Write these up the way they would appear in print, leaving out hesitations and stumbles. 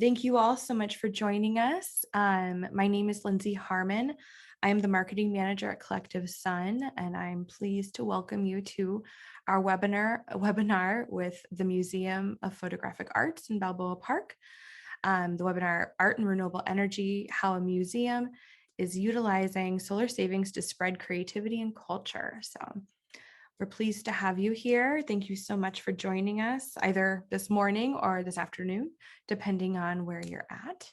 Thank you all so much for joining us. My name is Lindsay Harmon. I am the marketing manager at Collective Sun, and I'm pleased to welcome you to our webinar with the Museum of Photographic Arts in Balboa Park. The webinar, Art and Renewable Energy, How a Museum is Utilizing Solar Savings to Spread Creativity and Culture. So we're pleased to have you here. Thank you so much for joining us either this morning or this afternoon, depending on where you're at.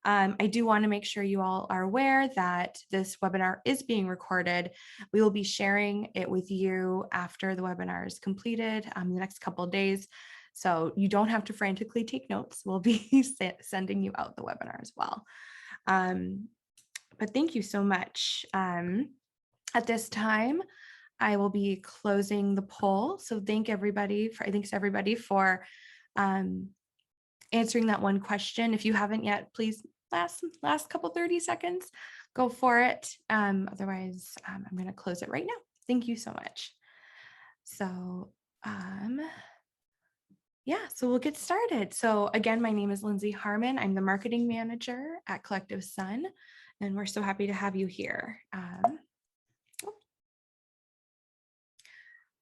I do want to make sure you all are aware that this webinar is being recorded. We will be sharing it with you after the webinar is completed the next couple of days. So you don't have to frantically take notes. We'll be sending you out the webinar as well. But thank you so much. At this time, I will be closing the poll. So thanks everybody for answering that one question. If you haven't yet, please last couple 30 seconds, go for it. Otherwise, I'm going to close it right now. Thank you so much. So yeah, so we'll get started. So again, my name is Lindsay Harmon. I'm the marketing manager at Collective Sun, and we're so happy to have you here.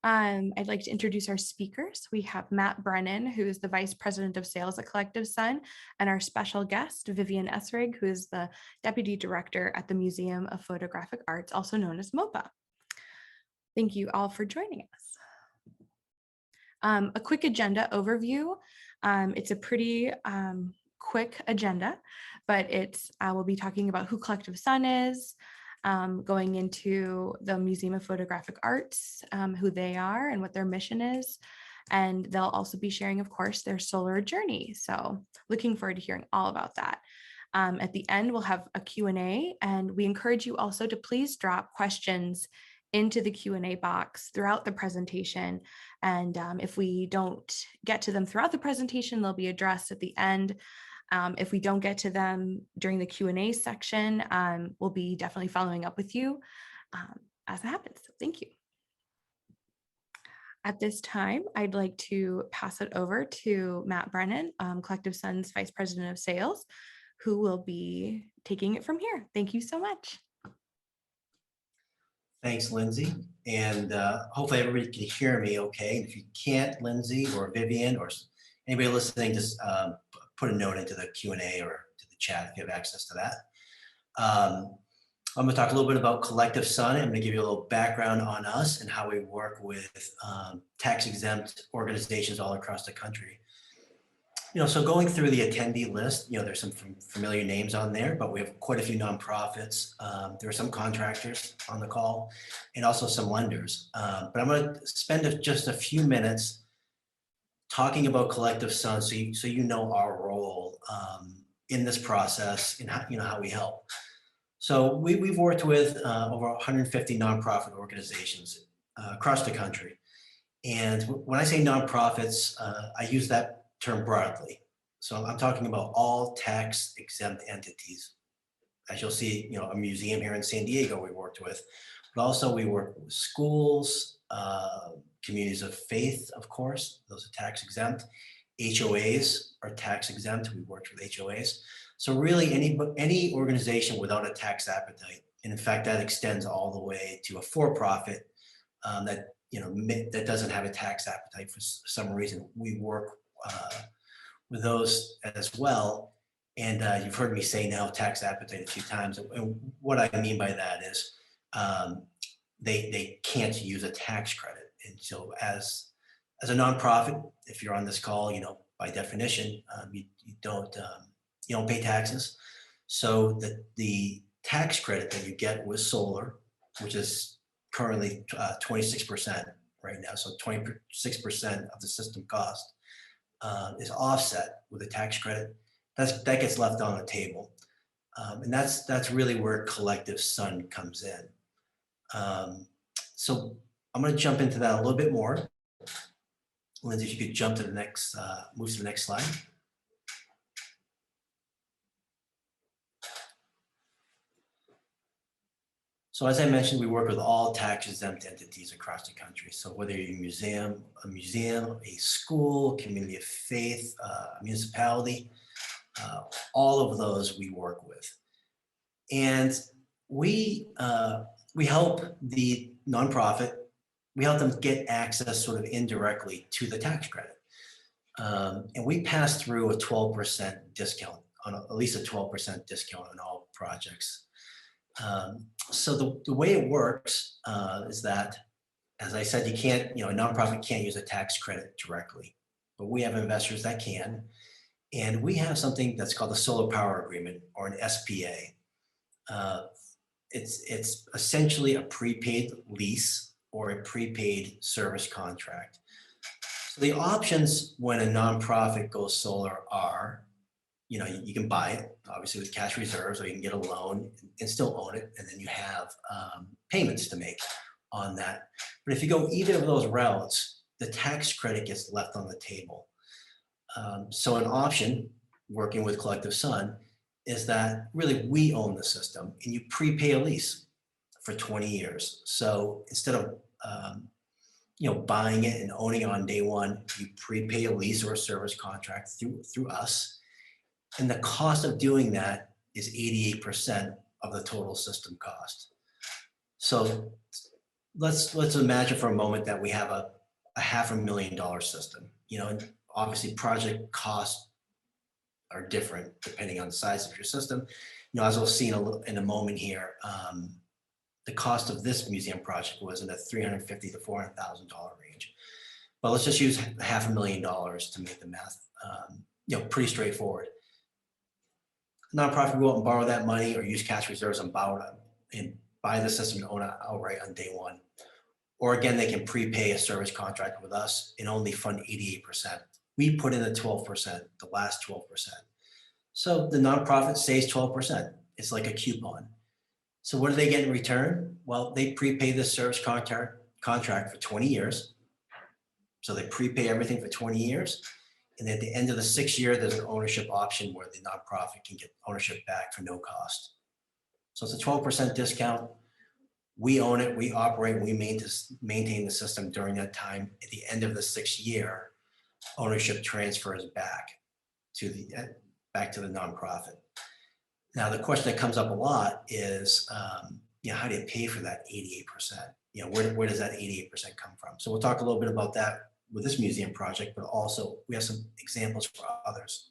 I'd like to introduce our speakers. We have Matt Brennan, who is the Vice President of Sales at Collective Sun, and our special guest, Vivienne Esrig, who is the Deputy Director at the Museum of Photographic Arts, also known as MOPA. Thank you all for joining us. A quick agenda overview. It's a pretty quick agenda, but we'll be talking about who Collective Sun is, going into the Museum of Photographic Arts, who they are and what their mission is. And they'll also be sharing, of course, their solar journey. So looking forward to hearing all about that. At the end, we'll have a Q&A, and we encourage you also to please drop questions into the Q&A box throughout the presentation. And if we don't get to them throughout the presentation, they'll be addressed at the end. If we don't get to them during the Q&A section, we'll be definitely following up with you as it happens. So thank you. At this time, I'd like to pass it over to Matt Brennan, Collective Sun's Vice President of Sales, who will be taking it from here. Thank you so much. Thanks, Lindsay. And hopefully everybody can hear me okay. If you can't, Lindsay or Vivienne or anybody listening, just put a note into the Q&A or to the chat if you have access to that. I'm going to talk a little bit about Collective Sun. I'm going to give you a little background on us and how we work with tax-exempt organizations all across the country. So going through the attendee list, there's some familiar names on there, but we have quite a few nonprofits. There are some contractors on the call and also some lenders. But I'm going to spend just a few minutes talking about Collective Sun, so you know our role in this process and how we help. So we've worked with over 150 nonprofit organizations across the country. And when I say nonprofits, I use that term broadly. So I'm talking about all tax exempt entities. As you'll see, a museum here in San Diego we worked with, but also we work with schools, communities of faith, of course, those are tax exempt. HOAs are tax exempt. We worked with HOAs. So really any organization without a tax appetite, and in fact, that extends all the way to a for-profit that doesn't have a tax appetite for some reason. We work with those as well. And you've heard me say now tax appetite a few times. And what I mean by that is they can't use a tax credit. And so as a nonprofit, if you're on this call, by definition, you don't pay taxes. So the tax credit that you get with solar, which is currently 26% right now, so 26% of the system cost is offset with a tax credit. That gets left on the table, and that's really where Collective Sun comes in. So I'm going to jump into that a little bit more. Lindsay, if you could jump to the next, move to the next slide. So as I mentioned, we work with all tax-exempt entities across the country. So whether you're a museum, a school, community of faith, a municipality, All of those we work with. And we help the nonprofit, we help them get access sort of indirectly to the tax credit. And we pass through a 12% discount on at least a 12% discount on all projects. So the way it works is that, as I said, you can't, a nonprofit can't use a tax credit directly, but we have investors that can. And we have something that's called a solar power agreement, or an SPA. It's essentially a prepaid lease or a prepaid service contract. So the options when a nonprofit goes solar are, you can buy it, obviously with cash reserves, or you can get a loan and still own it, and then you have payments to make on that. But if you go either of those routes, the tax credit gets left on the table. So an option, working with Collective Sun, is that really we own the system and you prepay a lease for 20 years. So instead of buying it and owning it on day one, you prepay a lease or a service contract through us. And the cost of doing that is 88% of the total system cost. So let's imagine for a moment that we have a $500,000 system, and obviously project costs are different depending on the size of your system. As we'll see in a moment here, the cost of this museum project was in the $350,000 to $400,000 range. But let's just use $500,000 to make the math, pretty straightforward. Nonprofit will go out and borrow that money or use cash reserves and buy the system and own it outright on day one. Or again, they can prepay a service contract with us and only fund 88%. We put in the 12%, the last 12%. So the nonprofit saves 12%. It's like a coupon. So what do they get in return? Well, they prepay this service contract for 20 years. So they prepay everything for 20 years. And at the end of the 6th year, there's an ownership option where the nonprofit can get ownership back for no cost. So it's a 12% discount. We own it, we operate, we maintain the system during that time. At the end of the 6th year, ownership transfers back to the nonprofit. Now, the question that comes up a lot is, how do you pay for that 88%? Where does that 88% come from? So we'll talk a little bit about that with this museum project, but also we have some examples for others.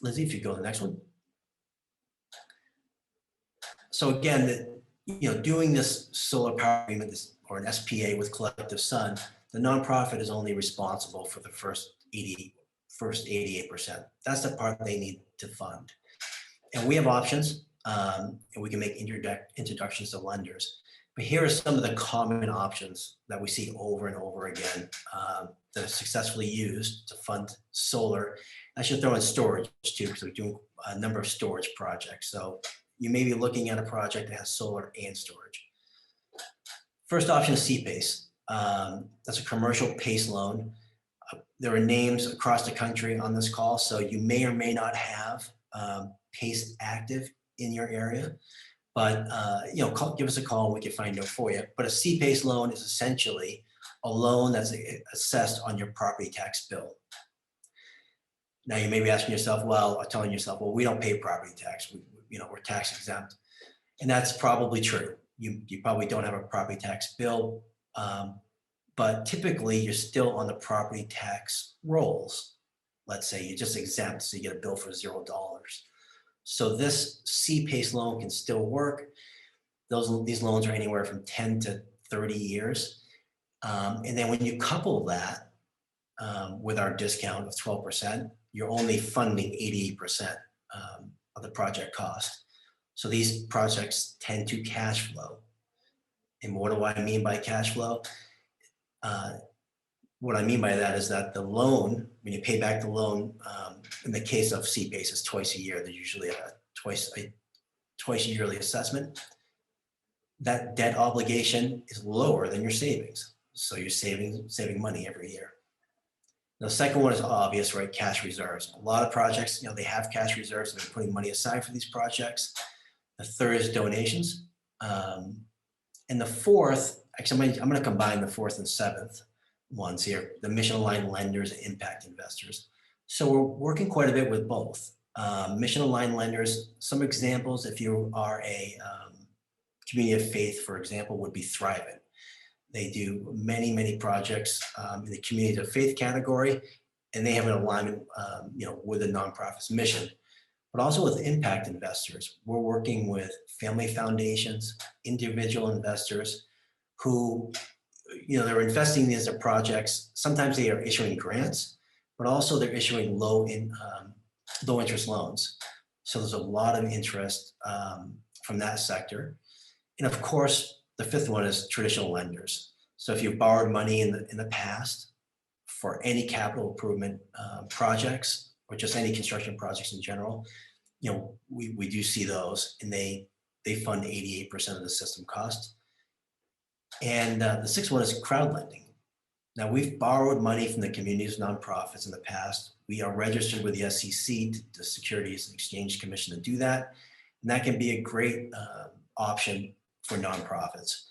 Lindsay, if you go to the next one. So again, doing this solar power agreement or an SPA with Collective Sun, the nonprofit is only responsible for the first 88%. That's the part they need to fund. And we have options, and we can make introductions to lenders. But here are some of the common options that we see over and over again that are successfully used to fund solar. I should throw in storage too, because we're doing a number of storage projects. So you may be looking at a project that has solar and storage. First option is CPACE. That's a commercial PACE loan. There are names across the country on this call, so you may or may not have PACE active in your area. But give us a call and we can find out for you. But a CPACE loan is essentially a loan that's assessed on your property tax bill. Now you may be asking yourself, telling yourself, we don't pay property tax. We're tax exempt. And that's probably true. You probably don't have a property tax bill, but typically you're still on the property tax rolls. Let's say you're just exempt, so you get a bill for $0. So this CPACE loan can still work. These loans are anywhere from 10 to 30 years. And then when you couple that with our discount of 12%, you're only funding 88% of the project cost. So these projects tend to cash flow. And what do I mean by cash flow? What I mean by that is that the loan, when you pay back the loan, in the case of CPACE, it's twice a year. There's usually a twice yearly assessment. That debt obligation is lower than your savings. So you're saving money every year. The second one is obvious, right? Cash reserves. A lot of projects, they have cash reserves. They're putting money aside for these projects. The third is donations. And the fourth, actually, I'm going to combine the fourth and seventh ones here, the mission aligned lenders and impact investors. So we're working quite a bit with both. Mission-aligned lenders, some examples, if you are a community of faith, for example, would be Thrivent. They do many, many projects in the community of faith category, and they have an alignment, with the nonprofit's mission. But also with impact investors, we're working with family foundations, individual investors who, they're investing in these projects. Sometimes they are issuing grants, but also they're issuing low interest loans. So there's a lot of interest from that sector. And of course, the fifth one is traditional lenders. So if you've borrowed money in the past for any capital improvement projects or just any construction projects in general, we do see those, and they fund 88% of the system cost. And the sixth one is crowd lending. Now, we've borrowed money from the community's nonprofits in the past. We are registered with the SEC, the Securities and Exchange Commission, to do that. And that can be a great option for nonprofits.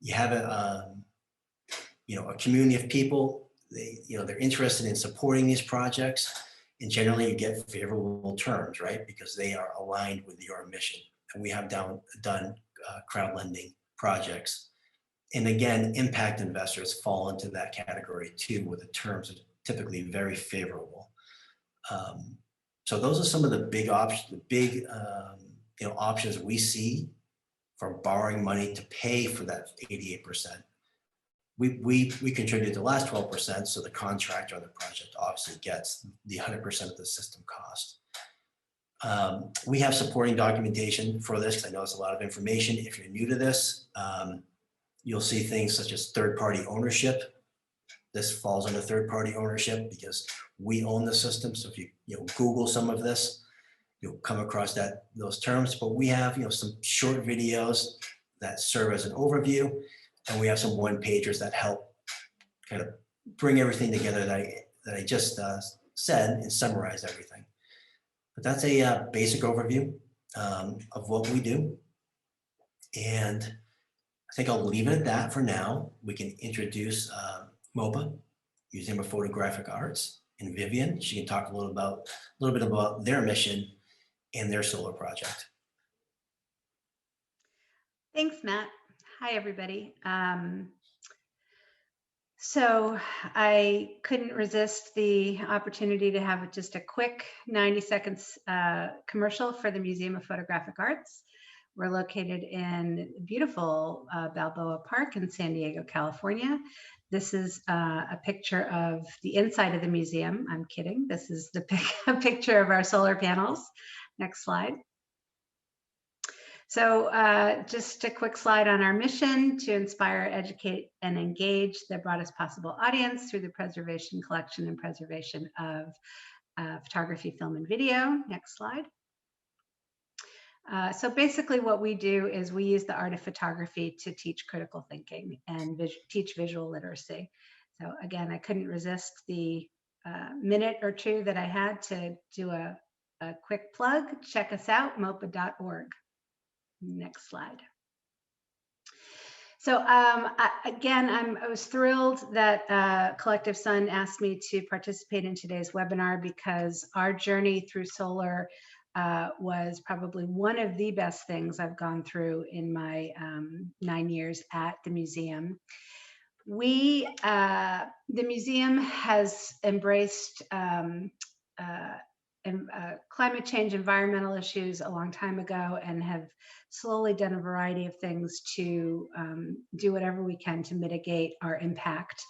You have a community of people, they're interested in supporting these projects, and generally you get favorable terms, right? Because they are aligned with your mission. And we have done crowd lending projects. And again, impact investors fall into that category too, where the terms are typically very favorable. So those are some of the big options, options we see for borrowing money to pay for that 88%. We contribute the last 12%, so the contractor on the project obviously gets the 100% of the system cost. We have supporting documentation for this, because I know it's a lot of information. If you're new to this, you'll see things such as third-party ownership. This falls under third-party ownership because we own the system. So if you Google some of this, you'll come across those terms. But we have some short videos that serve as an overview, and we have some one-pagers that help kind of bring everything together that I just said and summarize everything. But that's a basic overview of what we do. And I think I'll leave it at that for now. We can introduce MOPA, Museum of Photographic Arts, and Vivienne. She can talk a little bit about their mission and their solar project. Thanks, Matt. Hi, everybody. So I couldn't resist the opportunity to have just a quick 90 seconds commercial for the Museum of Photographic Arts. We're located in beautiful Balboa Park in San Diego, California. This is a picture of the inside of the museum. I'm kidding. This is a picture of our solar panels. Next slide. So just a quick slide on our mission: to inspire, educate, and engage the broadest possible audience through the preservation, collection, and preservation of photography, film, and video. Next slide. So basically what we do is we use the art of photography to teach critical thinking and teach visual literacy. So again, I couldn't resist the minute or two that I had to do a quick plug. Check us out, mopa.org. Next slide. So I was thrilled that Collective Sun asked me to participate in today's webinar, because our journey through solar was probably one of the best things I've gone through in my 9 years at the museum. The museum has embraced climate change, environmental issues a long time ago, and have slowly done a variety of things to do whatever we can to mitigate our impact.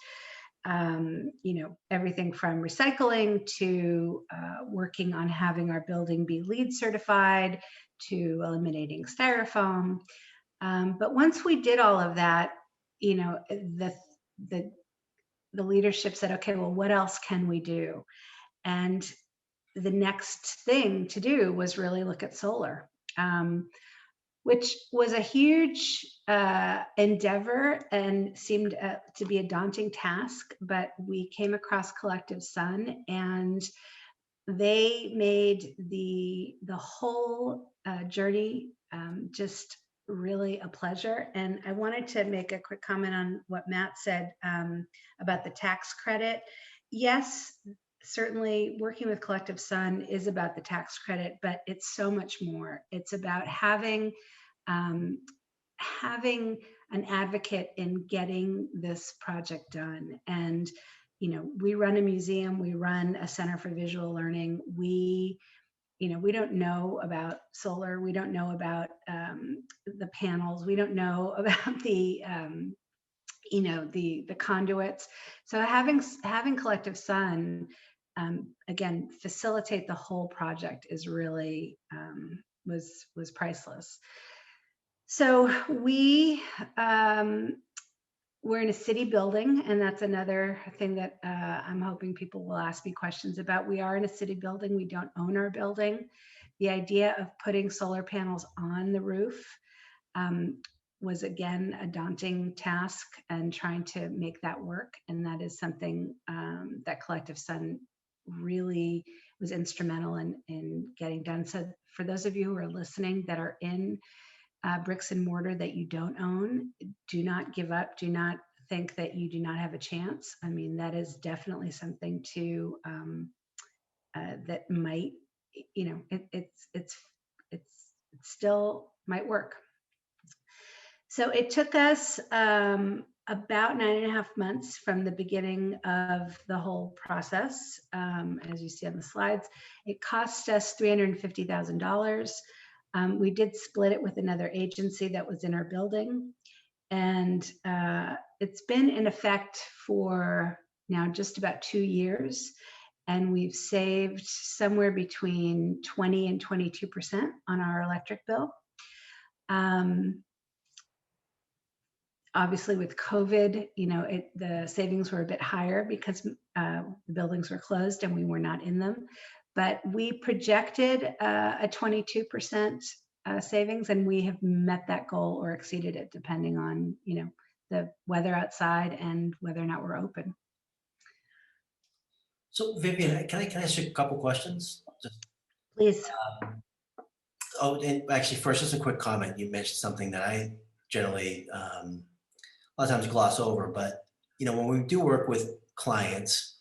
Everything from recycling to working on having our building be LEED certified, to eliminating styrofoam. But once we did all of that, the leadership said, okay, well, what else can we do? And the next thing to do was really look at solar, which was a huge endeavor and seemed to be a daunting task. But we came across Collective Sun, and they made the whole journey just really a pleasure. And I wanted to make a quick comment on what Matt said about the tax credit. Yes, certainly working with Collective Sun is about the tax credit, but it's so much more. It's about um, having an advocate in getting this project done. And, we run a museum, we run a center for visual learning. We don't know about solar. We don't know about the panels. We don't know about the conduits. So having Collective Sun, again, facilitate the whole project is really was priceless. So we're in a city building, and that's another thing that I'm hoping people will ask me questions about. We are in a city building. We don't own our building. The idea of putting solar panels on the roof was, again, a daunting task, and trying to make that work. And that is something that Collective Sun really was instrumental in getting done. So for those of you who are listening that are in bricks and mortar that you don't own, do not give up. Do not think that you do not have a chance. I mean, that is definitely something to that might, it's still might work. So it took us about 9.5 months from the beginning of the whole process. As you see on the slides, it cost us $350,000. We did split it with another agency that was in our building, and it's been in effect for now just about 2 years, and we've saved somewhere between 20 and 22% on our electric bill. Obviously with COVID, the savings were a bit higher because the buildings were closed and we were not in them. But we projected a 22% savings, and we have met that goal or exceeded it, depending on the weather outside and whether or not we're open. So Vivienne, can I ask you a couple questions? Please. And actually, first, just a quick comment. You mentioned something that I generally a lot of times gloss over, but when we do work with clients,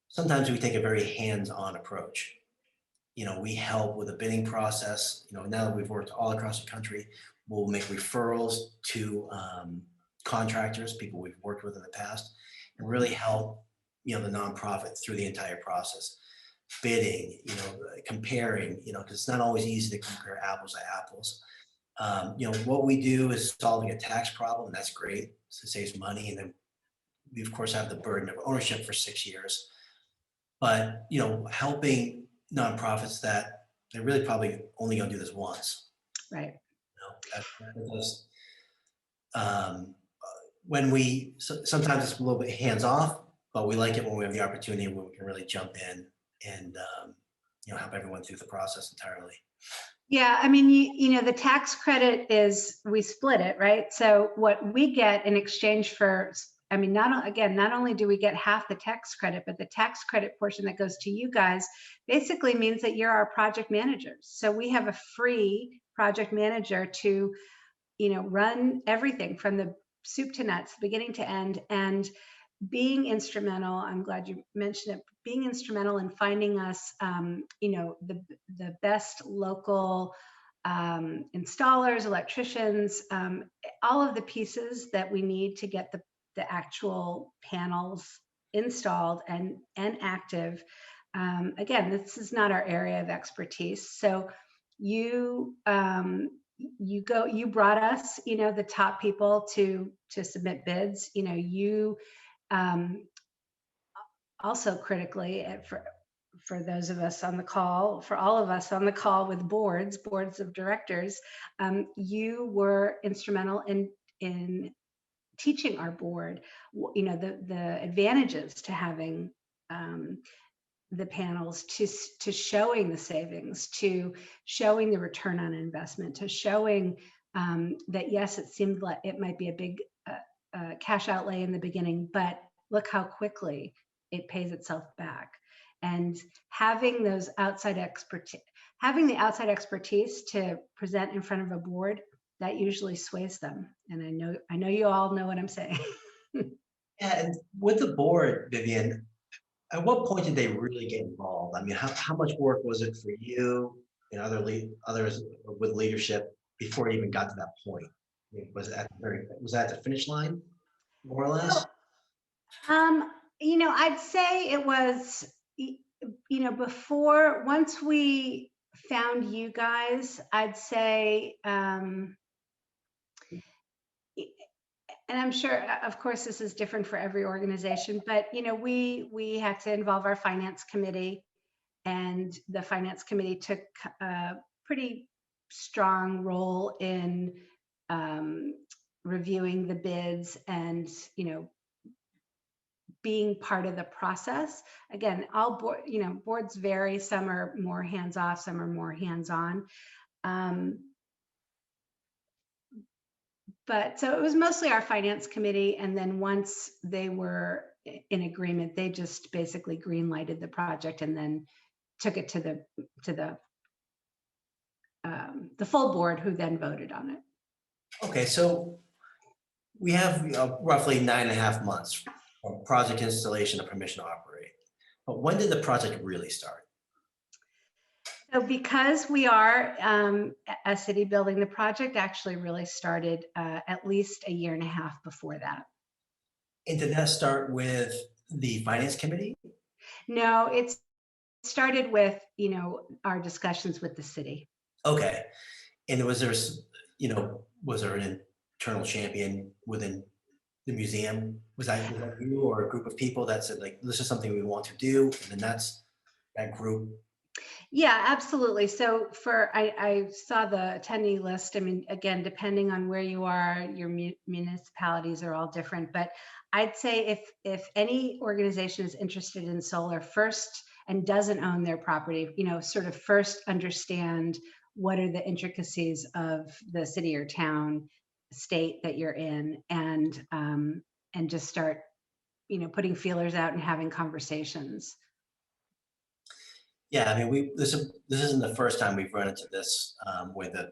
sometimes we take a very hands-on approach. We help with the bidding process. Now that we've worked all across the country, we'll make referrals to contractors, people we've worked with in the past, and really help the nonprofit through the entire process. Bidding, comparing, because it's not always easy to compare apples to apples. What we do is solving a tax problem. That's great. So it saves money. And then we, of course, have the burden of ownership for 6 years. But, helping nonprofits that they're really probably only going to do this once. Right. When sometimes it's a little bit hands off, but we like it when we have the opportunity where we can really jump in and, help everyone through the process entirely. Yeah, I mean, the tax credit is, we split it, right? So what we get in exchange for, not only do we get half the tax credit, but the tax credit portion that goes to you guys basically means that you're our project managers. So we have a free project manager to, run everything from the soup to nuts, beginning to end, and being instrumental. I'm glad you mentioned it. Being instrumental in finding us, the best local installers, electricians, all of the pieces that we need to get the actual panels installed and active. Again, this is not our area of expertise. So you brought us, the top people to submit bids. Also critically, for those of us on the call, for all of us on the call with boards of directors, you were instrumental in teaching our board, the advantages to having the panels, to showing the savings, to showing the return on investment, to showing that yes, it seemed like it might be a big cash outlay in the beginning, but look how quickly it pays itself back. And having the outside expertise to present in front of a board, that usually sways them. And I know you all know what I'm saying. Yeah, and with the board, Vivienne, At what point did they really get involved? I mean, how much work was it for you and others with leadership before it even got to that point? I mean, was that the finish line, more or less? I'd say it was, before, once we found you guys, I'd say, and I'm sure, of course, this is different for every organization, but we had to involve our finance committee, and the finance committee took a pretty strong role in reviewing the bids and being part of the process. Again, all boards vary. Some are more hands off, some are more hands on. But so it was mostly our finance committee, and then once they were in agreement, they just basically green lighted the project and then took it to the full board, who then voted on it. Okay, so we have roughly 9.5 months from project installation to permission to operate. But when did the project really start? So because we are a city building, the project actually really started at least a year and a half before that. And did that start with the finance committee? No, it started with, our discussions with the city. Okay. And was there an internal champion within the museum? Was that you or a group of people that said, like, this is something we want to do? And then that group. Yeah, absolutely. So I saw the attendee list. I mean, again, depending on where you are, your municipalities are all different. But I'd say if any organization is interested in solar first and doesn't own their property, sort of first understand what are the intricacies of the city or town, state that you're in, and just start, putting feelers out and having conversations. Yeah, I mean, this isn't the first time we've run into this where the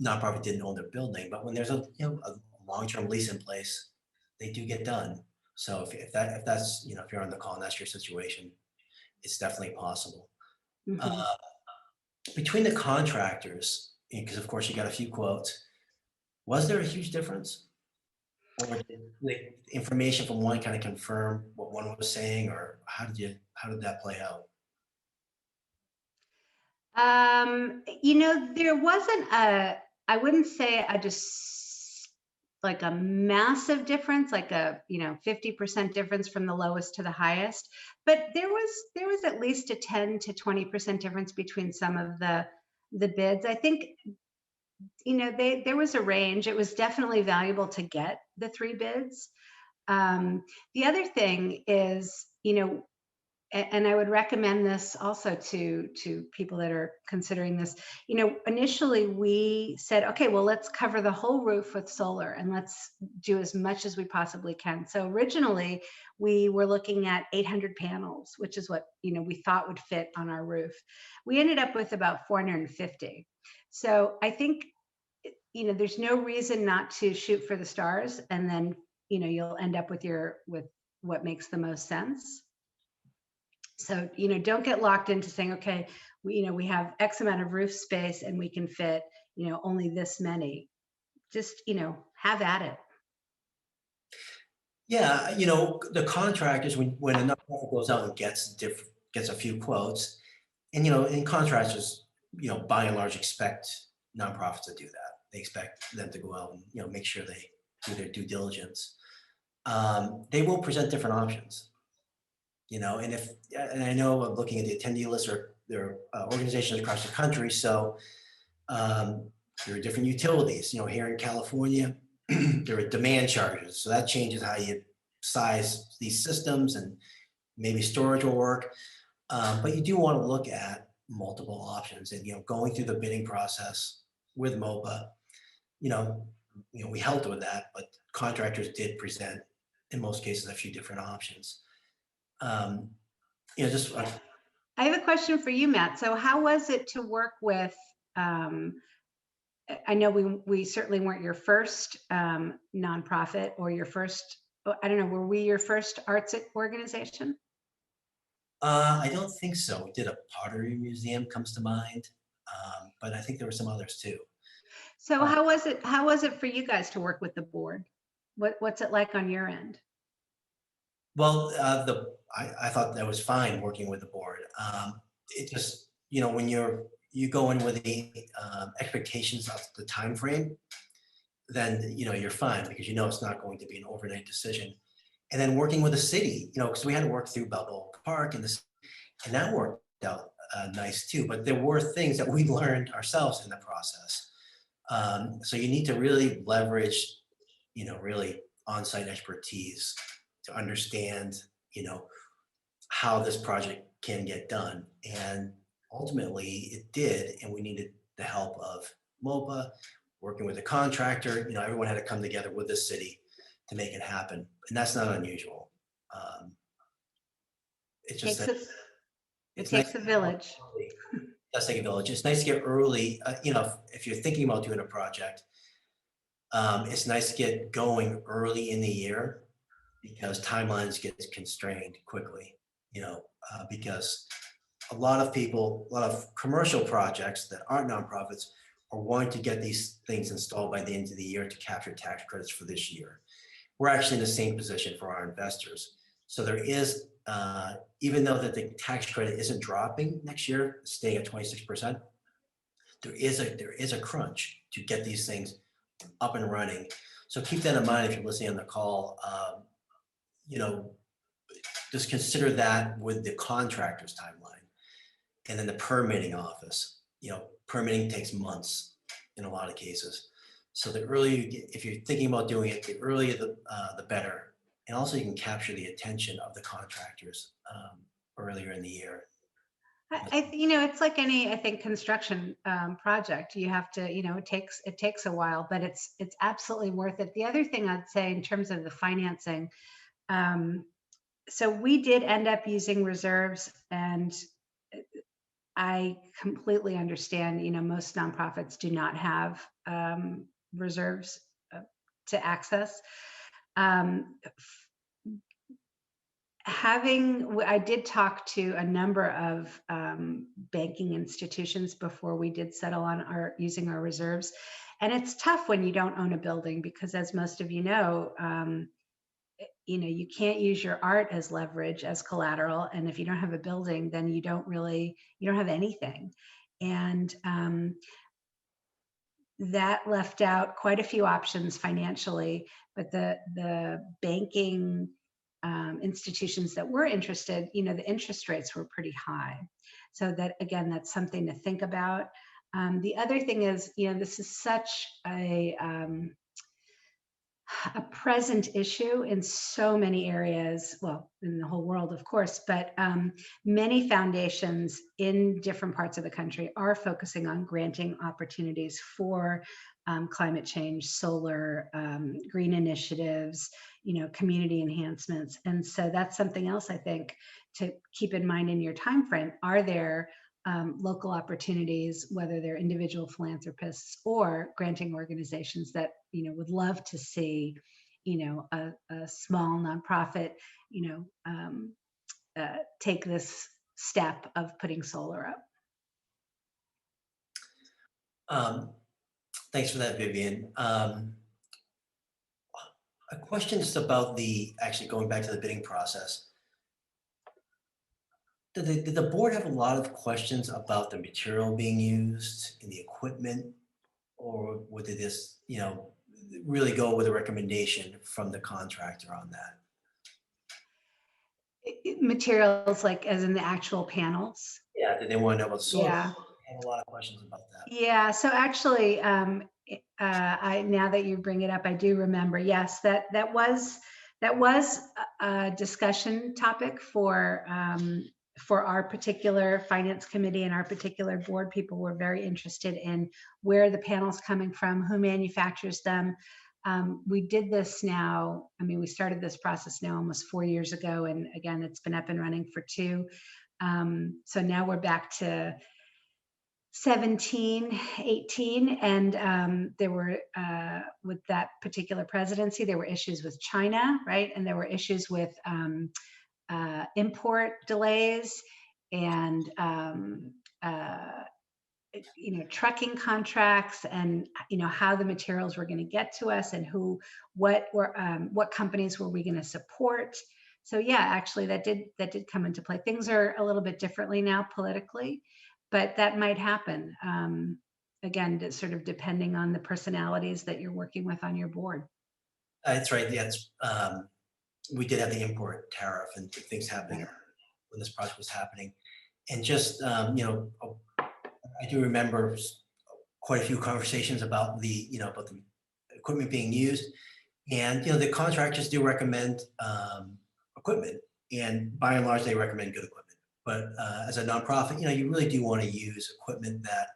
nonprofit didn't own their building, but when there's a long-term lease in place, they do get done. So if that's if you're on the call and that's your situation, it's definitely possible. Mm-hmm. Between the contractors, because of course you got a few quotes, was there a huge difference? Or did the information from one kind of confirm what one was saying, or how did that play out? There wasn't I wouldn't say just like a massive difference, like a 50% difference from the lowest to the highest, but there was at least a 10 to 20% difference between some of the bids. I think there was a range. It was definitely valuable to get the 3 bids. The other thing is, and I would recommend this also to people that are considering this. Initially we said, okay, well, let's cover the whole roof with solar and let's do as much as we possibly can. So originally we were looking at 800 panels, which is what we thought would fit on our roof. We ended up with about 450. So I think there's no reason not to shoot for the stars, and then you'll end up with what makes the most sense. So, don't get locked into saying, okay, we have X amount of roof space and we can fit, only this many. Just, have at it. Yeah, the contractors, when a nonprofit goes out and gets a few quotes, and contractors, by and large expect nonprofits to do that. They expect them to go out and, make sure they do their due diligence. They will present different options. And I know I'm looking at the attendee list, or there are organizations across the country. So there are different utilities. Here in California, there are demand charges. So that changes how you size these systems, and maybe storage will work. But you do want to look at multiple options, and going through the bidding process with MOPA. We helped with that, but contractors did present, in most cases, a few different options. I have a question for you, Matt. So how was it to work with, I know we certainly weren't your first nonprofit or your first I don't know, were we your first arts organization? I don't think so. We did a pottery museum comes to mind, but I think there were some others too. So Uh, how was it for you guys to work with the board? What's it like on your end? well, I thought that was fine working with the board. It just, when you go in with the expectations of the time frame, then you're fine because it's not going to be an overnight decision. And then working with the city, because we had to work through Balboa Park and that worked out nice too. But there were things that we learned ourselves in the process. So you need to really leverage, really on-site expertise to understand, you know, how this project can get done. And ultimately it did, and we needed the help of MOPA, working with the contractor, everyone had to come together with the city to make it happen. And that's not unusual. Um, it's just Takes that a, it it's nice. takes a village. It does take a village. It's nice to get early, if you're thinking about doing a project, it's nice to get going early in the year because timelines get constrained quickly, because a lot of people, a lot of commercial projects that aren't nonprofits are wanting to get these things installed by the end of the year to capture tax credits for this year. We're actually in the same position for our investors. So there is, even though that the tax credit isn't dropping next year, staying at 26%, there is a crunch to get these things up and running. So keep that in mind if you're listening on the call. You know, just consider that with the contractor's timeline. And then the permitting office, permitting takes months in a lot of cases. So the earlier you get, if you're thinking about doing it, the earlier the better. And also you can capture the attention of the contractors earlier in the year. It's like any, I think, construction project. You have to, it takes a while, but it's absolutely worth it. The other thing I'd say in terms of the financing, so we did end up using reserves, and I completely understand, most nonprofits do not have reserves to access. I did talk to a number of banking institutions before we did settle on using our reserves. And it's tough when you don't own a building because, as most of you know, you can't use your art as leverage, as collateral. And if you don't have a building, then you don't have anything. And that left out quite a few options financially, but the banking institutions that were interested, the interest rates were pretty high. So that, again, that's something to think about. The other thing is, this is such a present issue in so many areas, well, in the whole world, of course, but many foundations in different parts of the country are focusing on granting opportunities for climate change, solar, green initiatives, community enhancements. And so that's something else I think to keep in mind in your time frame. Are there local opportunities, whether they're individual philanthropists or granting organizations that would love to see a small nonprofit take this step of putting solar up? Thanks for that, Vivian. A question is about actually going back to the bidding process. Did the board have a lot of questions about the material being used and the equipment, or would they just, really go with a recommendation from the contractor on that? Materials, like as in the actual panels? Yeah, did they want to know about solar? Yeah. I had a lot of questions about that. Yeah. So actually, now that you bring it up, I do remember. Yes, that was a discussion topic for our particular finance committee and our particular board. People were very interested in where the panels coming from, who manufactures them. We did this now. I mean, we started this process now almost 4 years ago, and again, it's been up and running for 2. So now we're back to 17, 18, and there were, with that particular presidency, there were issues with China, right? And there were issues with import delays and trucking contracts, and how the materials were going to get to us, and what companies were we going to support. So yeah, actually that did come into play. Things are a little bit differently now politically, but that might happen. Again, sort of depending on the personalities that you're working with on your board. That's right. Yeah, we did have the import tariff and things happening Right. when this project was happening. And just, I do remember quite a few conversations about the equipment being used. And, the contractors do recommend equipment, and by and large, they recommend good equipment. But as a nonprofit, you really do want to use equipment that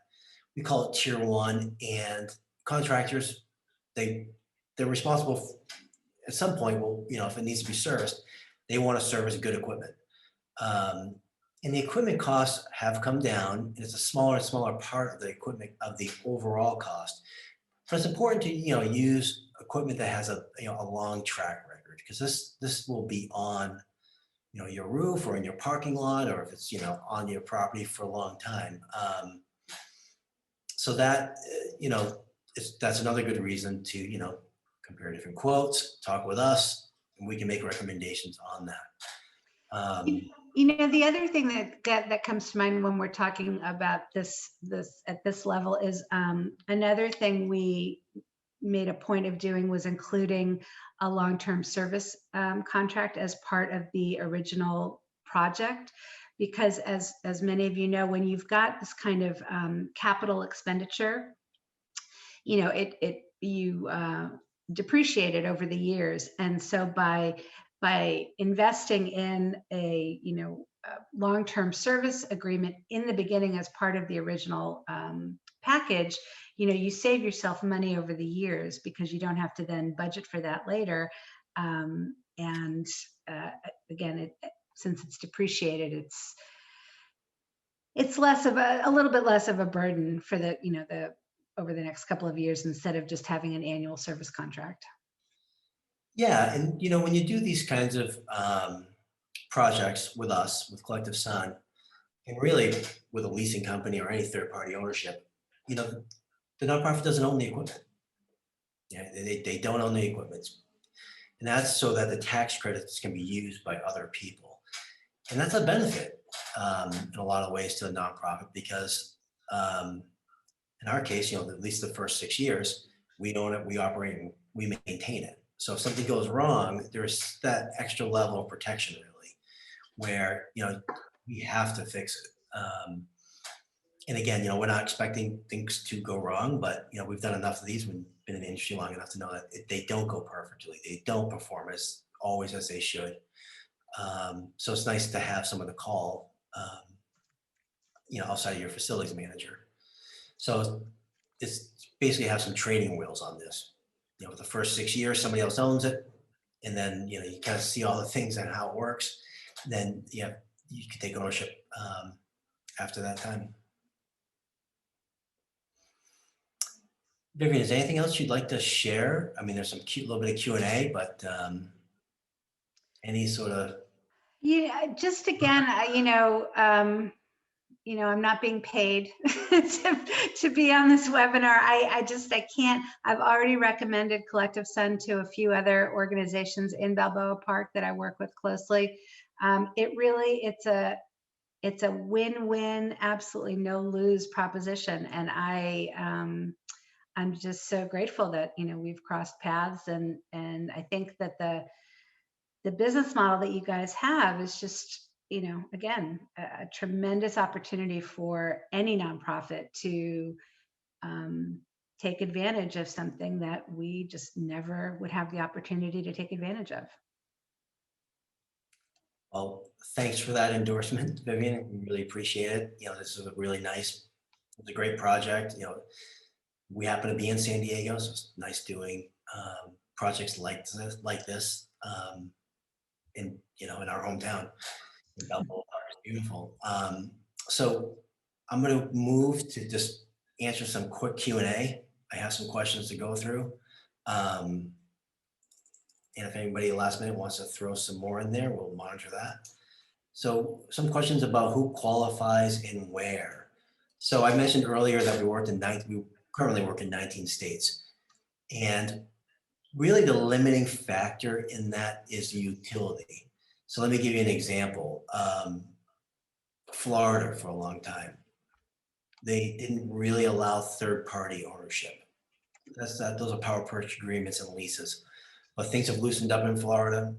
we call it tier one, and contractors, they're responsible at some point, if it needs to be serviced, they want to service good equipment. Um, and the equipment costs have come down, and it's a smaller and smaller part of the equipment of the overall cost. But it's important to use equipment that has a long track record, because this will be on your roof or in your parking lot, or if it's on your property for a long time. So that that's another good reason to compare different quotes, talk with us, and we can make recommendations on that. The other thing that comes to mind when we're talking about this at this level is another thing we made a point of doing was including a long-term service contract as part of the original project, because as many of you know, when you've got this kind of capital expenditure, you depreciate it over the years. And so by investing in a long-term service agreement in the beginning as part of the original package, you save yourself money over the years, because you don't have to then budget for that later. And again, since it's depreciated, it's less of a little bit less of a burden for the over the next couple of years, instead of just having an annual service contract. Yeah, and when you do these kinds of projects with us, with Collective Sun, and really with a leasing company or any third-party ownership, the nonprofit doesn't own the equipment. Yeah, they don't own the equipment, and that's so that the tax credits can be used by other people, and that's a benefit in a lot of ways to the nonprofit, because in our case, at least the first 6 years, we own it, we operate, and we maintain it. So if something goes wrong, there's that extra level of protection, really, where we have to fix it. And again, we're not expecting things to go wrong, but we've done enough of these. We've been in the industry long enough to know that they don't go perfectly. They don't perform as always as they should. So it's nice to have someone to call, outside of your facilities manager. So it's basically have some training wheels on this. The first 6 years, somebody else owns it, and then you kind of see all the things and how it works. Then you can take ownership after that time. Vivienne, is there anything else you'd like to share? I mean, there's some little bit of Q&A, but any sort of Just again, I'm not being paid to be on this webinar. I can't. I've already recommended Collective Sun to a few other organizations in Balboa Park that I work with closely. It's a win-win, absolutely no lose proposition, and I'm just so grateful that we've crossed paths, and I think that the business model that you guys have is just again, a tremendous opportunity for any nonprofit to take advantage of something that we just never would have the opportunity to take advantage of. Well, thanks for that endorsement, Vivienne. We really appreciate it. This is it's a great project. We happen to be in San Diego, so it's nice doing projects like this in our hometown. Balboa Park is beautiful. So I'm going to move to just answer some quick Q&A. I have some questions to go through. And if anybody last minute wants to throw some more in there, we'll monitor that. So some questions about who qualifies and where. So I mentioned earlier that we currently work in 19 states. And really the limiting factor in that is the utility. So let me give you an example. Florida for a long time, they didn't really allow third-party ownership. Those are power purchase agreements and leases. But things have loosened up in Florida,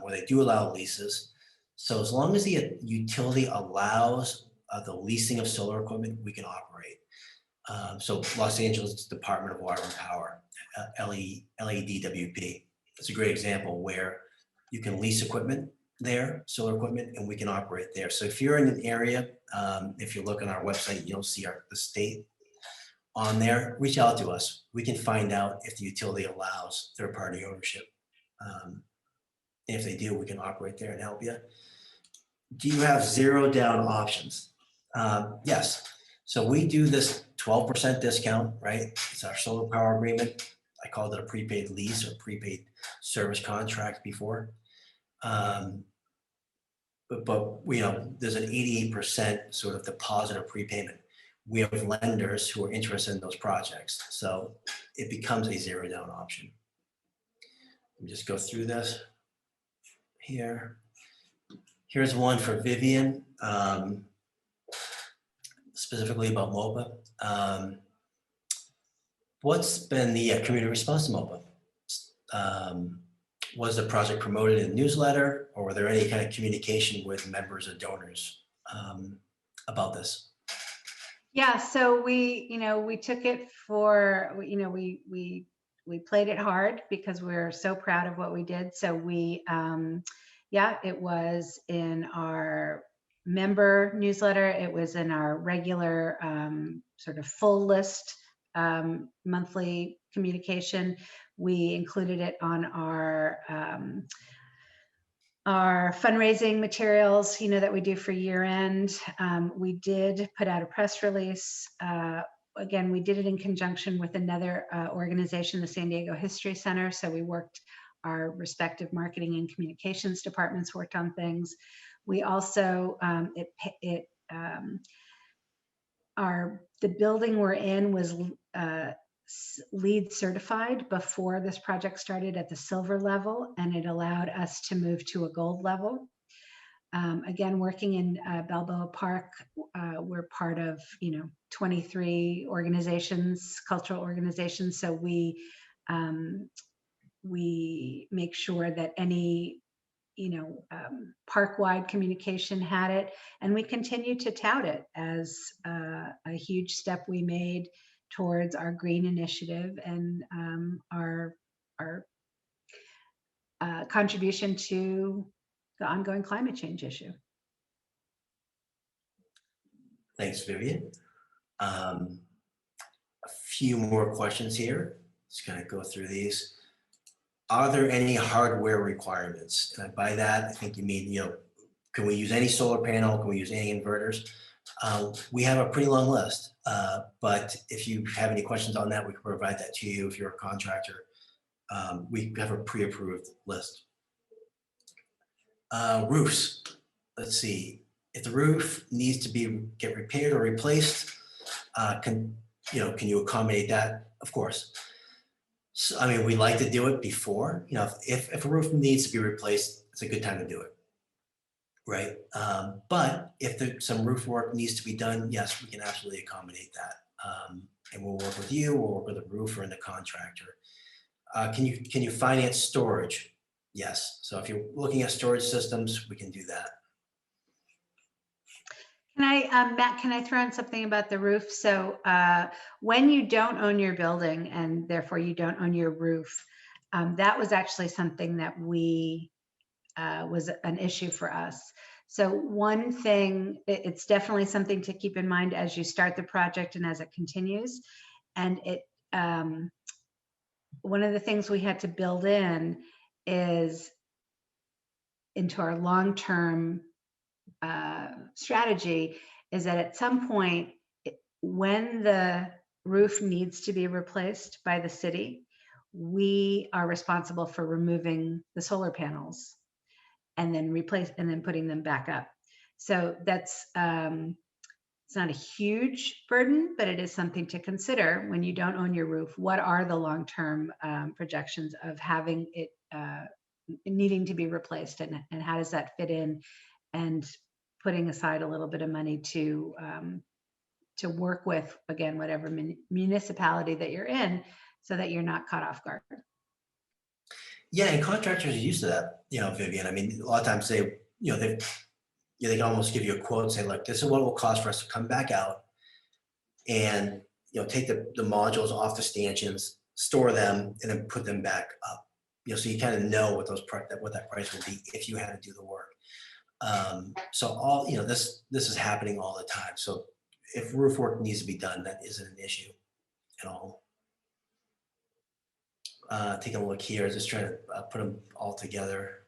where they do allow leases. So as long as the utility allows the leasing of solar equipment, we can operate. So Los Angeles Department of Water and Power, LEDWP. It's a great example where you can lease equipment there, solar equipment, and we can operate there. So if you're in an area, if you look on our website, you'll see the state on there. Reach out to us. We can find out if the utility allows third-party ownership. If they do, we can operate there and help you. Do you have zero down options? Yes. So we do this 12% discount, right? It's our solar power agreement. I called it a prepaid lease or prepaid service contract before. But there's an 88% sort of deposit or prepayment. We have lenders who are interested in those projects. So it becomes a zero down option. Let me just go through this here. Here's one for Vivienne, specifically about MOPA. What's been the community response to MOPA? Was the project promoted in a newsletter, or were there any kind of communication with members or donors about this? Yeah, so we took it for, we played it hard because we're so proud of what we did. So we, it was in our member newsletter. It was in our regular sort of full list monthly communication. We included it on our fundraising materials, that we do for year end. We did put out a press release. Again, we did it in conjunction with another organization, the San Diego History Center. So we worked, our respective marketing and communications departments worked on things. We also, the building we're in was LEED certified before this project started at the silver level, and it allowed us to move to a gold level. Again, working in Balboa Park, we're part of 23 organizations, cultural organizations. So we make sure that any park-wide communication had it, and we continue to tout it as a huge step we made towards our green initiative and our contribution to the ongoing climate change issue. Thanks, Vivienne. A few more questions here. Just kind of go through these. Are there any hardware requirements? And by that, I think you mean, can we use any solar panel? Can we use any inverters? We have a pretty long list, but if you have any questions on that, we can provide that to you if you're a contractor. We have a pre-approved list. Roofs. Let's see. If the roof needs to get repaired or replaced, can you accommodate that? Of course. So, I mean, we like to do it before. If a roof needs to be replaced, it's a good time to do it, right? But if some roof work needs to be done, yes, we can absolutely accommodate that. And we'll work with you. We'll work with the roofer and the contractor. Can you finance storage? Yes. So if you're looking at storage systems, we can do that. Can I, Matt, can I throw in something about the roof? So when you don't own your building and therefore you don't own your roof, that was actually something that was an issue for us. So one thing, it's definitely something to keep in mind as you start the project and as it continues. And one of the things we had to build in is into our long-term strategy is that at some point, when the roof needs to be replaced by the city, we are responsible for removing the solar panels and then putting them back up. So that's it's not a huge burden, but it is something to consider when you don't own your roof. What are the long-term projections of having it needing to be replaced, and how does that fit in? And putting aside a little bit of money to work with, again, whatever municipality that you're in, so that you're not caught off guard. Yeah, and contractors are used to that, Vivian. I mean, a lot of times they, they can almost give you a quote and say, look, this is what it will cost for us to come back out and, take the modules off the stanchions, store them, and then put them back up. So you kind of know what what that price would be if you had to do the work. So all, this is happening all the time. So if roof work needs to be done, that isn't an issue at all. Taking a look here, just trying to put them all together.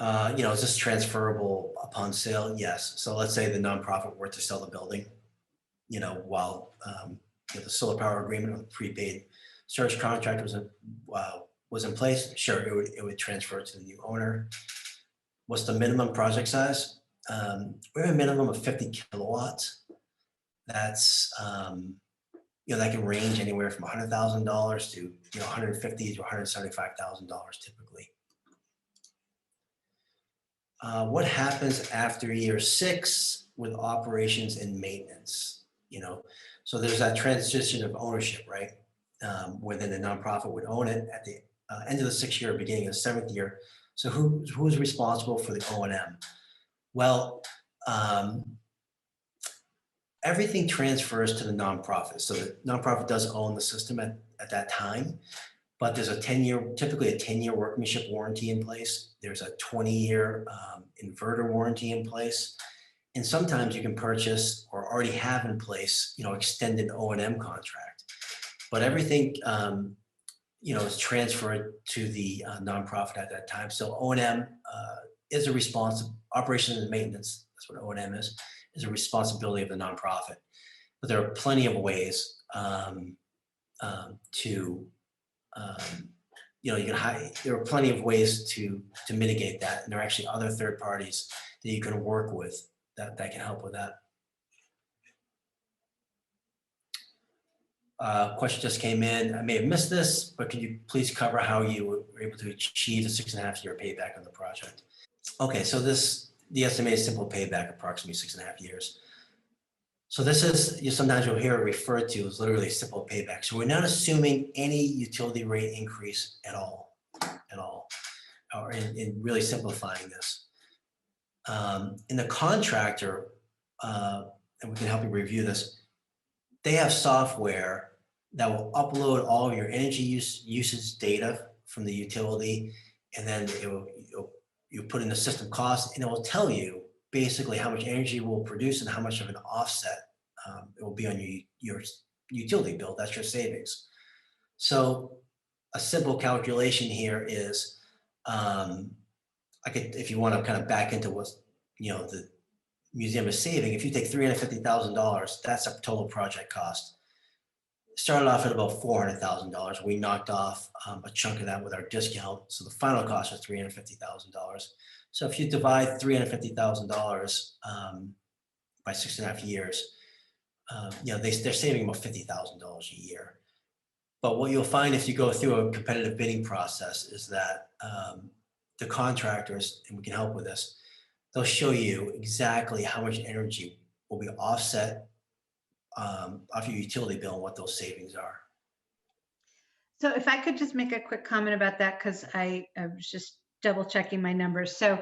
Is this transferable upon sale? Yes. So let's say the nonprofit were to sell the building, while the solar power agreement with prepaid storage contract was in place. Sure, it would transfer to the new owner. What's the minimum project size? We have a minimum of 50 kilowatts. That's that can range anywhere from $100,000 to $150,000 to $175,000 typically. What happens after year 6 with operations and maintenance? So there's that transition of ownership, right? Within the nonprofit would own it at the end of the 6th year, beginning of the 7th year. So who's responsible for the O&M? Well, everything transfers to the nonprofit. So the nonprofit does own the system at that time, but there's typically a 10-year workmanship warranty in place. There's a 20-year inverter warranty in place. And sometimes you can purchase or already have in place, extended O&M contract. But everything, is transferred to the nonprofit at that time. So O&M is operation and maintenance, that's what O&M is a responsibility of the nonprofit. But there are plenty of ways there are plenty of ways to mitigate that. And there are actually other third parties that you can work with that can help with that. Question just came in. I may have missed this, but could you please cover how you were able to achieve a 6.5-year payback on the project? Okay, so the estimated simple payback, approximately 6.5 years. So this is, sometimes you'll hear it referred to as literally simple payback. So we're not assuming any utility rate increase at all, or in really simplifying this. In the contractor, and we can help you review this, they have software that will upload all of your energy usage data from the utility, and then you put in the system cost, and it will tell you basically how much energy it will produce and how much of an offset it will be on your utility bill. That's your savings. So a simple calculation here is, if you want to kind of back into what the museum is saving, if you take $350,000, that's a total project cost. Started off at about $400,000. We knocked off a chunk of that with our discount. So the final cost was $350,000. So if you divide $350,000 by 6.5 years, they're saving about $50,000 a year. But what you'll find if you go through a competitive bidding process is that the contractors, and we can help with this, they'll show you exactly how much energy will be offset off your utility bill and what those savings are. So if I could just make a quick comment about that, because I was just double checking my numbers. So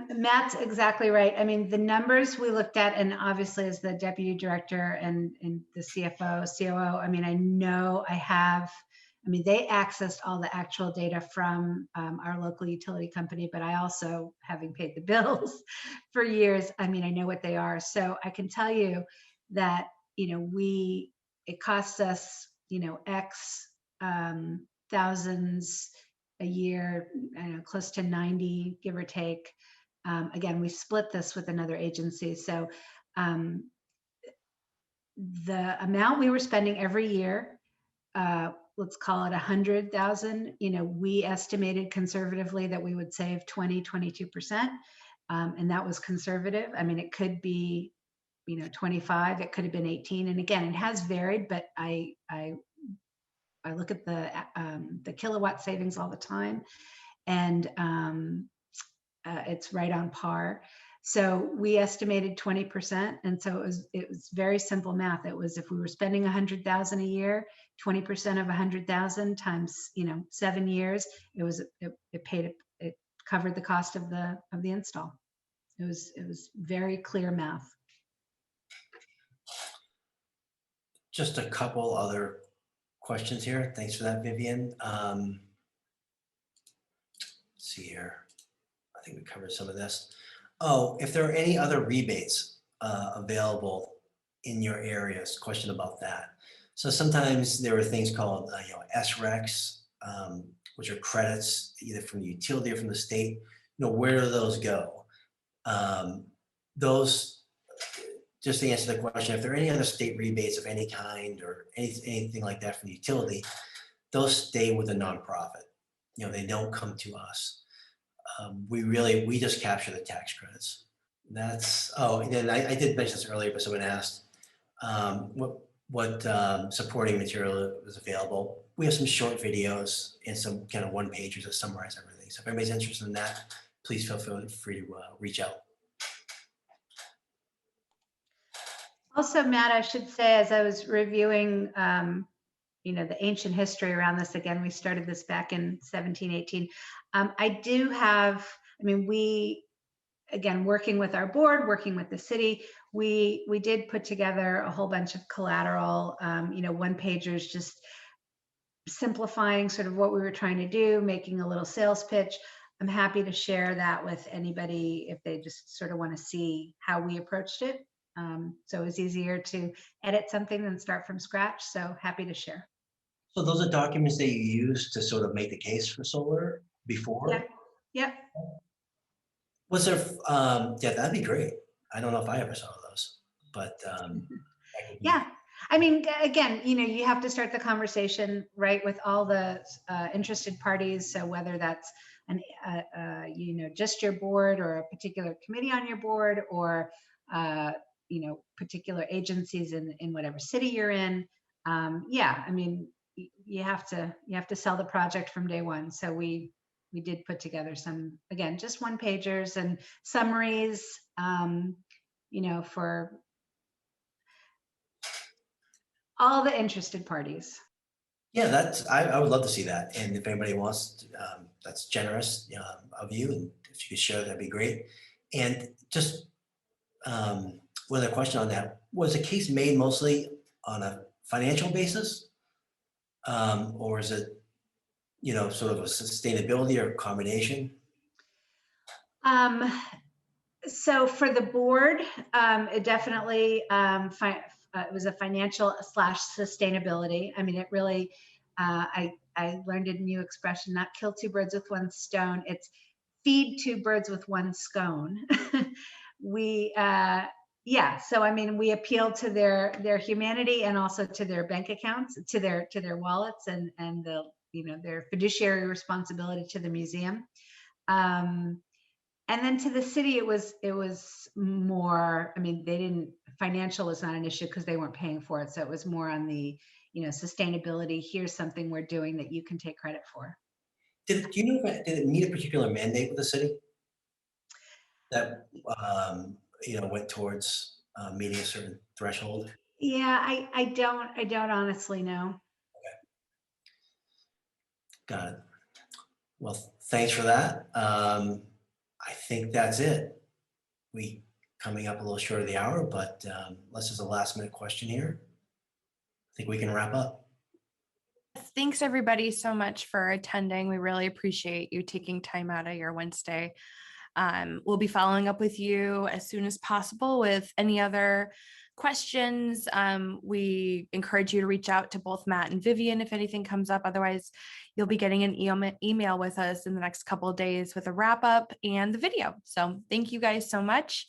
Matt's exactly right. I mean, the numbers we looked at, and obviously as the deputy director and the CFO, COO, I mean, they accessed all the actual data from our local utility company, but I also, having paid the bills for years, I mean, I know what they are. So I can tell you that, it costs us, X thousands a year, I don't know, close to 90, give or take, again, we split this with another agency. So the amount we were spending every year, let's call it 100,000, we estimated conservatively that we would save 22%. And that was conservative. I mean, it could be, 25, it could have been 18. And again, it has varied, but I look at the kilowatt savings all the time, and it's right on par. So we estimated 20, and so it was very simple math. It was, if we were spending 100,000 a year, 20% of 100,000 times 7 years, it covered the cost of the install. It was very clear math. Just a couple other questions here. Thanks for that, Vivienne. Let's see here. I think we covered some of this. Oh, if there are any other rebates available in your areas, question about that. So sometimes there are things called SRECs, which are credits either from the utility or from the state. Where do those go? Those, just to answer the question, if there are any other state rebates of any kind or anything like that from the utility, those stay with the nonprofit. They don't come to us. We just capture the tax credits. And then I did mention this earlier, but someone asked what supporting material is available. We have some short videos and some kind of one-pagers that summarize everything. So if anybody's interested in that, please feel free to reach out. Also, Matt, I should say, as I was reviewing, the ancient history around this, again, we started this back in 1718. I do have, we, again, working with our board, working with the city, we did put together a whole bunch of collateral, one-pagers, just simplifying sort of what we were trying to do, making a little sales pitch. I'm happy to share that with anybody if they just sort of want to see how we approached it. So it was easier to edit something than start from scratch. So happy to share. So those are documents that you use to sort of make the case for solar before? Yeah. Yep. Was there, yeah, that'd be great. I don't know if I ever saw those, but yeah. Again, you have to start the conversation, right, with all the interested parties. So whether that's just your board or a particular committee on your board, or particular agencies in whatever city you're in. You have to sell the project from day one. So we did put together some, again, just one-pagers and summaries, for all the interested parties. Yeah, I would love to see that. And if anybody wants, that's generous of you. And if you could share, that'd be great. And just one other question on that, was the case made mostly on a financial basis? Or is it, sort of a sustainability or a combination? So for the board, it definitely, it was a financial / sustainability. It really, I learned a new expression, not kill two birds with one stone. It's feed two birds with one scone. So we appeal to their humanity and also to their bank accounts, to their wallets, and the their fiduciary responsibility to the museum. And then to the city, it was more, financial was not an issue because they weren't paying for it. So it was more on the, sustainability. Here's something we're doing that you can take credit for. Do you know if did it meet a particular mandate with the city that, went towards meeting a certain threshold? Yeah, I don't honestly know. Okay. Got it. Well, thanks for that. I think that's it. We coming up a little short of the hour, but unless there's a last minute question here, I think we can wrap up. Thanks everybody so much for attending. We really appreciate you taking time out of your Wednesday. We'll be following up with you as soon as possible with any other questions, we encourage you to reach out to both Matt and Vivienne if anything comes up. Otherwise, you'll be getting an email with us in the next couple of days with a wrap up and the video. So thank you guys so much.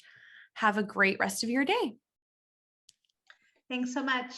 Have a great rest of your day. Thanks so much.